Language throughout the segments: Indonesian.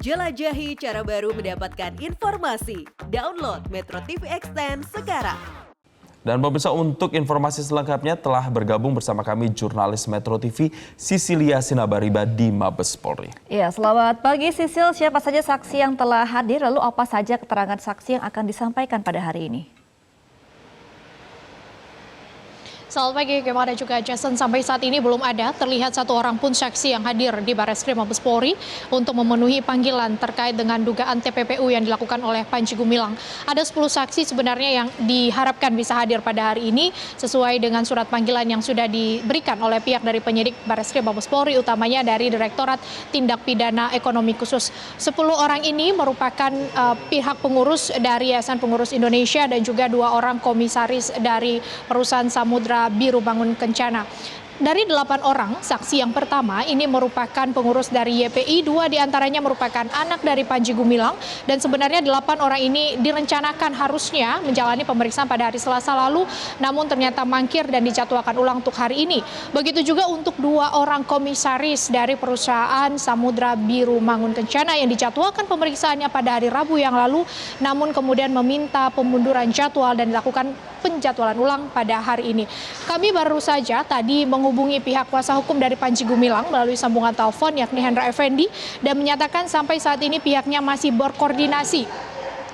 Jelajahi cara baru mendapatkan informasi. Download Metro TV Extend sekarang. Dan pemirsa, untuk informasi selengkapnya telah bergabung bersama kami jurnalis Metro TV Sisilia Sinabariba di Mabes Polri. Ya, selamat pagi Sisil. Siapa saja saksi yang telah hadir, lalu apa saja keterangan saksi yang akan disampaikan pada hari ini? Selamat pagi, Gemma dan juga Jason. Sampai saat ini belum ada terlihat satu orang pun saksi yang hadir di Barreskrim Mabes Polri untuk memenuhi panggilan terkait dengan dugaan TPPU yang dilakukan oleh Panji Gumilang. Ada 10 saksi sebenarnya yang diharapkan bisa hadir pada hari ini sesuai dengan surat panggilan yang sudah diberikan oleh pihak dari penyidik Barreskrim Mabes Polri, utamanya dari Direktorat Tindak Pidana Ekonomi Khusus. 10 orang ini merupakan pihak pengurus dari Yayasan Pengurus Indonesia dan juga 2 orang komisaris dari perusahaan Samudra Biru Bangun Kencana. Dari 8 orang, saksi yang pertama ini merupakan pengurus dari YPI, 2 diantaranya merupakan anak dari Panji Gumilang, dan sebenarnya 8 orang ini direncanakan harusnya menjalani pemeriksaan pada hari Selasa lalu, namun ternyata mangkir dan dijadwalkan ulang untuk hari ini. Begitu juga untuk 2 orang komisaris dari perusahaan Samudra Biru Bangun Kencana yang dijadwalkan pemeriksaannya pada hari Rabu yang lalu, namun kemudian meminta pemunduran jadwal dan dilakukan penjadwalan ulang pada hari ini. Kami baru saja tadi menghubungi pihak kuasa hukum dari Panji Gumilang melalui sambungan telepon yakni Hendra Effendi dan menyatakan sampai saat ini pihaknya masih berkoordinasi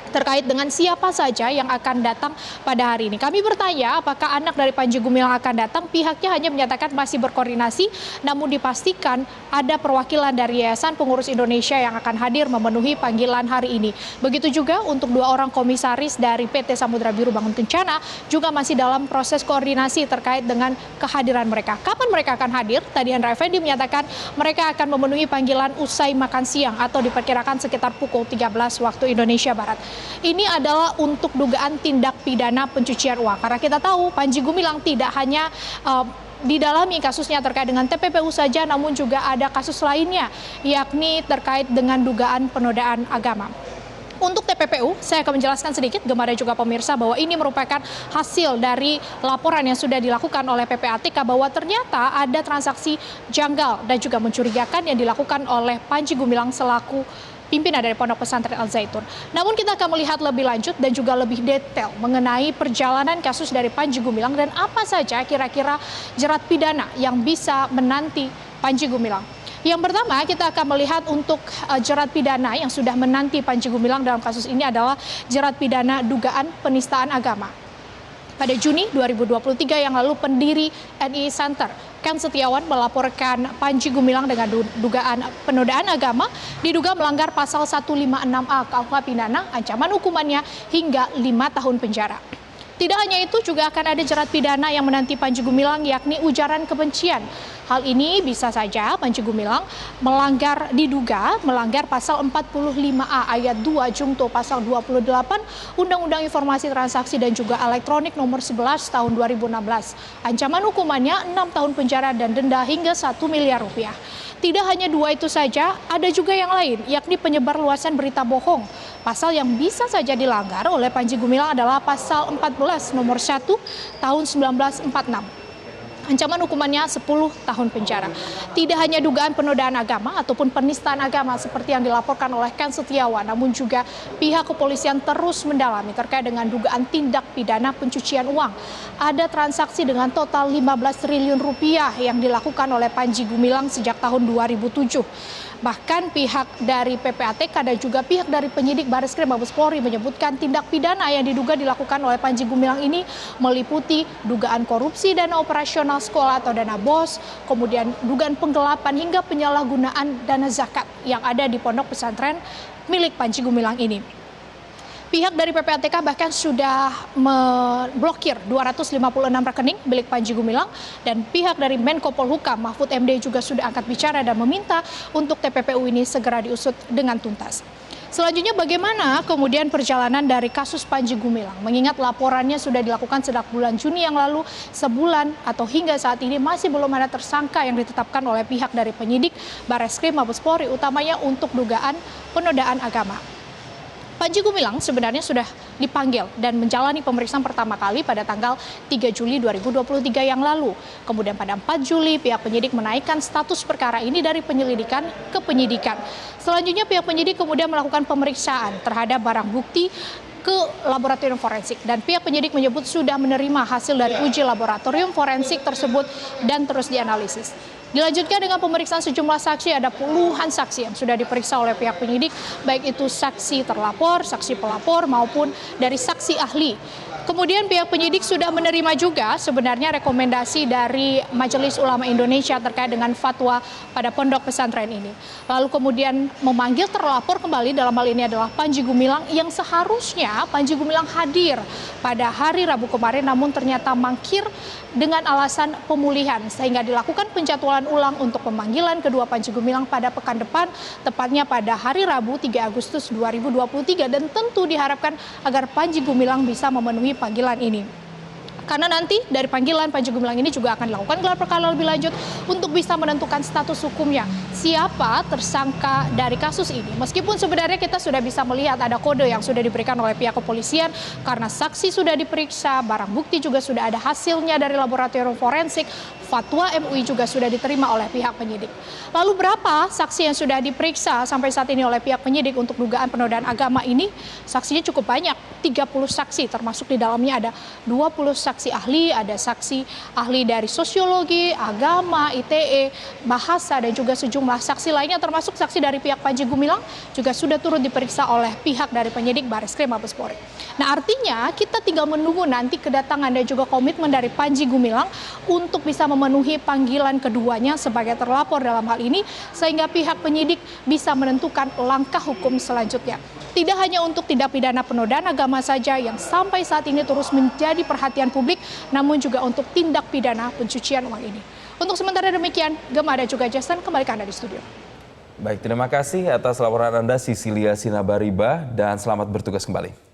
terkait dengan siapa saja yang akan datang pada hari ini. Kami bertanya apakah anak dari Panji Gumilang akan datang, pihaknya hanya menyatakan masih berkoordinasi, namun dipastikan ada perwakilan dari Yayasan Pengurus Indonesia yang akan hadir memenuhi panggilan hari ini. Begitu juga untuk 2 orang komisaris dari PT Samudra Biru Bangun Kencana juga masih dalam proses koordinasi terkait dengan kehadiran mereka. Kapan mereka akan hadir? Tadi Hendra Effendi menyatakan mereka akan memenuhi panggilan usai makan siang atau diperkirakan sekitar pukul 13 waktu Indonesia Barat. Ini adalah untuk dugaan tindak pidana pencucian uang. Karena kita tahu Panji Gumilang tidak hanya didalami kasusnya terkait dengan TPPU saja, namun juga ada kasus lainnya, yakni terkait dengan dugaan penodaan agama. Untuk TPPU, saya akan menjelaskan sedikit, Gemma dan juga pemirsa, bahwa ini merupakan hasil dari laporan yang sudah dilakukan oleh PPATK bahwa ternyata ada transaksi janggal dan juga mencurigakan yang dilakukan oleh Panji Gumilang selaku pimpinan dari Pondok Pesantren Al Zaitun. Namun kita akan melihat lebih lanjut dan juga lebih detail mengenai perjalanan kasus dari Panji Gumilang dan apa saja kira-kira jerat pidana yang bisa menanti Panji Gumilang. Yang pertama, kita akan melihat untuk jerat pidana yang sudah menanti Panji Gumilang dalam kasus ini adalah jerat pidana dugaan penistaan agama. Pada Juni 2023 yang lalu, pendiri NI Center, Ken Setiawan, melaporkan Panji Gumilang dengan dugaan penodaan agama, diduga melanggar pasal 156A KUH Pidana, ancaman hukumannya hingga 5 tahun penjara. Tidak hanya itu, juga akan ada jerat pidana yang menanti Panji Gumilang, yakni ujaran kebencian. Hal ini bisa saja Panji Gumilang diduga melanggar pasal 45A ayat 2 Jungto pasal 28 Undang-Undang Informasi Transaksi dan juga Elektronik nomor 11 tahun 2016. Ancaman hukumannya 6 tahun penjara dan denda hingga 1 miliar rupiah. Tidak hanya 2 itu saja, ada juga yang lain, yakni penyebar luasan berita bohong. Pasal yang bisa saja dilanggar oleh Panji Gumilang adalah pasal 14 nomor 1 tahun 1946. Ancaman hukumannya 10 tahun penjara. Tidak hanya dugaan penodaan agama ataupun penistaan agama seperti yang dilaporkan oleh Ken Setiawan, namun juga pihak kepolisian terus mendalami terkait dengan dugaan tindak pidana pencucian uang. Ada transaksi dengan total 15 triliun rupiah yang dilakukan oleh Panji Gumilang sejak tahun 2007. Bahkan pihak dari PPATK dan juga pihak dari penyidik Barreskrim Mabes Polri menyebutkan tindak pidana yang diduga dilakukan oleh Panji Gumilang ini meliputi dugaan korupsi dana operasional sekolah atau dana BOS, kemudian dugaan penggelapan hingga penyalahgunaan dana zakat yang ada di pondok pesantren milik Panji Gumilang ini. Pihak dari PPATK bahkan sudah memblokir 256 rekening milik Panji Gumilang dan pihak dari Menko Polhukam Mahfud MD juga sudah angkat bicara dan meminta untuk TPPU ini segera diusut dengan tuntas. Selanjutnya, bagaimana kemudian perjalanan dari kasus Panji Gumilang? Mengingat laporannya sudah dilakukan sejak bulan Juni yang lalu, sebulan atau hingga saat ini masih belum ada tersangka yang ditetapkan oleh pihak dari penyidik Barreskrim Mabes Polri, utamanya untuk dugaan penodaan agama. Panji Gumilang sebenarnya sudah dipanggil dan menjalani pemeriksaan pertama kali pada tanggal 3 Juli 2023 yang lalu. Kemudian pada 4 Juli pihak penyidik menaikkan status perkara ini dari penyelidikan ke penyidikan. Selanjutnya pihak penyidik kemudian melakukan pemeriksaan terhadap barang bukti ke laboratorium forensik dan pihak penyidik menyebut sudah menerima hasil dari uji laboratorium forensik tersebut dan terus dianalisis. Dilanjutkan dengan pemeriksaan sejumlah saksi, ada puluhan saksi yang sudah diperiksa oleh pihak penyidik, baik itu saksi terlapor, saksi pelapor maupun dari saksi ahli. Kemudian pihak penyidik sudah menerima juga sebenarnya rekomendasi dari Majelis Ulama Indonesia terkait dengan fatwa pada pondok pesantren ini. Lalu kemudian memanggil terlapor kembali, dalam hal ini adalah Panji Gumilang yang seharusnya Panji Gumilang hadir pada hari Rabu kemarin namun ternyata mangkir dengan alasan pemulihan sehingga dilakukan penjadwalan ulang untuk pemanggilan kedua Panji Gumilang pada pekan depan, tepatnya pada hari Rabu 3 Agustus 2023 dan tentu diharapkan agar Panji Gumilang bisa memenuhi panggilan ini. Karena nanti dari panggilan Panji Gumilang ini juga akan dilakukan gelar perkara lebih lanjut untuk bisa menentukan status hukumnya. Siapa tersangka dari kasus ini. Meskipun sebenarnya kita sudah bisa melihat ada kode yang sudah diberikan oleh pihak kepolisian karena saksi sudah diperiksa, barang bukti juga sudah ada hasilnya dari laboratorium forensik, fatwa MUI juga sudah diterima oleh pihak penyidik. Lalu berapa saksi yang sudah diperiksa sampai saat ini oleh pihak penyidik untuk dugaan penodaan agama ini? Saksinya cukup banyak, 30 saksi termasuk di dalamnya ada 20 saksi ahli, ada saksi ahli dari sosiologi, agama, ITE, bahasa dan juga sejumlah saksi lainnya termasuk saksi dari pihak Panji Gumilang juga sudah turut diperiksa oleh pihak dari penyidik Bareskrim Mabes Polri. Nah, artinya kita tinggal menunggu nanti kedatangan dan juga komitmen dari Panji Gumilang untuk bisa memenuhi panggilan keduanya sebagai terlapor dalam hal ini sehingga pihak penyidik bisa menentukan langkah hukum selanjutnya. Tidak hanya untuk tindak pidana penodaan agama saja yang sampai saat ini terus menjadi perhatian publik, namun juga untuk tindak pidana pencucian uang ini. Untuk sementara demikian, Gema dan juga Jason kembali ke Anda di studio. Baik, terima kasih atas laporan Anda Sisilia Sinabariba dan selamat bertugas kembali.